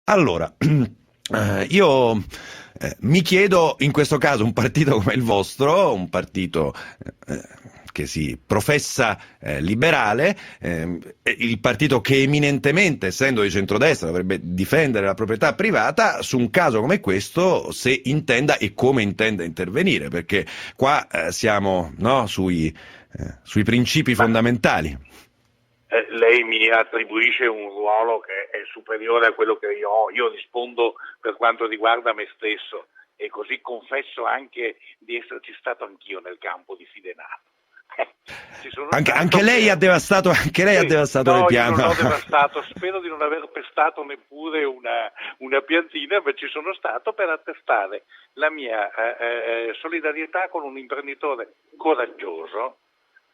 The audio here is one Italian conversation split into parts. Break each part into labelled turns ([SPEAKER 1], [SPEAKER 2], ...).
[SPEAKER 1] Allora, io mi chiedo in questo caso un partito come il vostro, un partito che si professa liberale, il partito che eminentemente, essendo di centrodestra, dovrebbe difendere la proprietà privata, su un caso come questo, se intenda e come intenda intervenire, perché qua siamo, no, sui principi
[SPEAKER 2] Ma
[SPEAKER 1] fondamentali.
[SPEAKER 2] lei mi attribuisce un ruolo che è superiore a quello che io ho. Io rispondo per quanto riguarda me stesso e così confesso anche di esserci stato anch'io nel campo di Fidenato. Ci sono
[SPEAKER 1] Anche
[SPEAKER 2] stato
[SPEAKER 1] lei ha
[SPEAKER 2] per...
[SPEAKER 1] devastato, anche lei ha
[SPEAKER 2] Sì,
[SPEAKER 1] devastato le
[SPEAKER 2] no, io non
[SPEAKER 1] piante.
[SPEAKER 2] ho devastato, spero di non aver pestato neppure una piantina, ma ci sono stato per attestare la mia solidarietà con un imprenditore coraggioso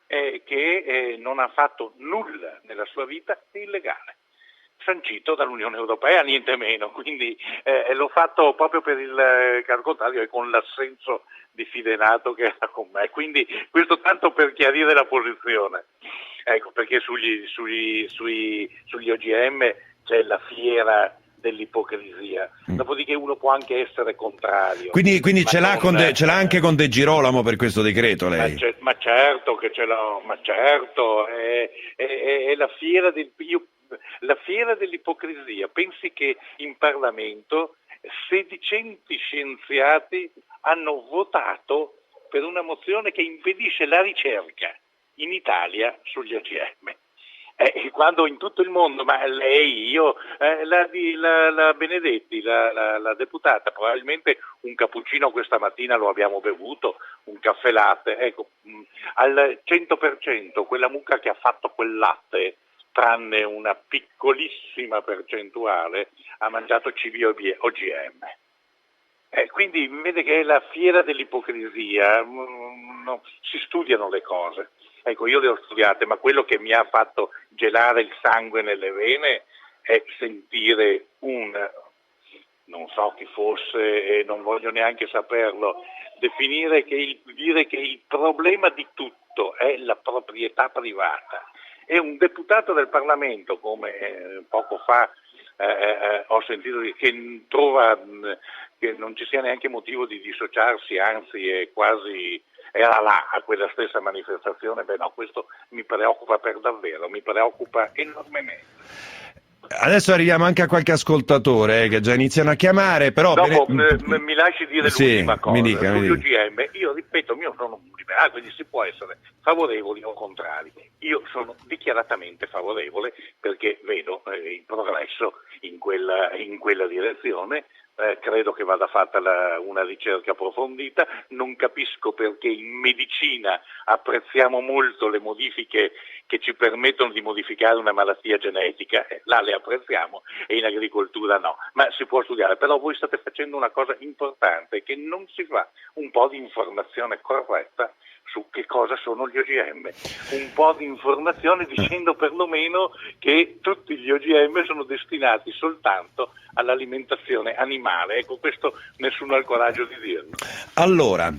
[SPEAKER 2] che non ha fatto nulla nella sua vita di illegale, sancito dall'Unione Europea, niente meno, quindi l'ho fatto proprio per il caso contrario e con l'assenso di Fidenato che era con me, quindi questo tanto per chiarire la posizione. Ecco, perché sugli OGM c'è la fiera dell'ipocrisia, dopodiché uno può anche essere contrario,
[SPEAKER 1] Quindi
[SPEAKER 2] ma non...
[SPEAKER 1] ce l'ha anche con De Girolamo per questo decreto lei?
[SPEAKER 2] Ma certo che ce l'ho, ma certo, è la fiera dell'ipocrisia. Pensi che in Parlamento sedicenti scienziati hanno votato per una mozione che impedisce la ricerca in Italia sugli OGM. Quando in tutto il mondo, ma lei, io, la Benedetti, la deputata, probabilmente un cappuccino questa mattina lo abbiamo bevuto, un caffè latte, ecco, al 100% quella mucca che ha fatto quel latte, tranne una piccolissima percentuale, ha mangiato cibi OGM. Quindi vede che è la fiera dell'ipocrisia, no, si studiano le cose. Ecco, io le ho studiate, ma quello che mi ha fatto gelare il sangue nelle vene è sentire non so chi fosse e non voglio neanche saperlo, dire che il problema di tutto è la proprietà privata. E un deputato del Parlamento, come poco fa ho sentito che trova che non ci sia neanche motivo di dissociarsi, anzi è quasi era là a quella stessa manifestazione, beh no, questo mi preoccupa per davvero, mi preoccupa enormemente.
[SPEAKER 1] Adesso arriviamo anche a qualche ascoltatore che già iniziano a chiamare, però
[SPEAKER 2] Dopo mi lasci dire
[SPEAKER 1] sì,
[SPEAKER 2] l'ultima cosa,
[SPEAKER 1] mi
[SPEAKER 2] sugli
[SPEAKER 1] dica.
[SPEAKER 2] OGM, io ripeto, io sono un liberale, quindi si può essere favorevoli o contrari. Io sono dichiaratamente favorevole perché vedo il progresso in quella direzione, credo che vada fatta una ricerca approfondita, non capisco perché in medicina apprezziamo molto le modifiche che ci permettono di modificare una malattia genetica, là le apprezziamo e in agricoltura no, ma si può studiare, però voi state facendo una cosa importante che non si fa un po' di informazione corretta su che cosa sono gli OGM, un po' di informazione dicendo perlomeno che tutti gli OGM sono destinati soltanto all'alimentazione animale, ecco questo nessuno ha il coraggio di dirlo.
[SPEAKER 1] Allora,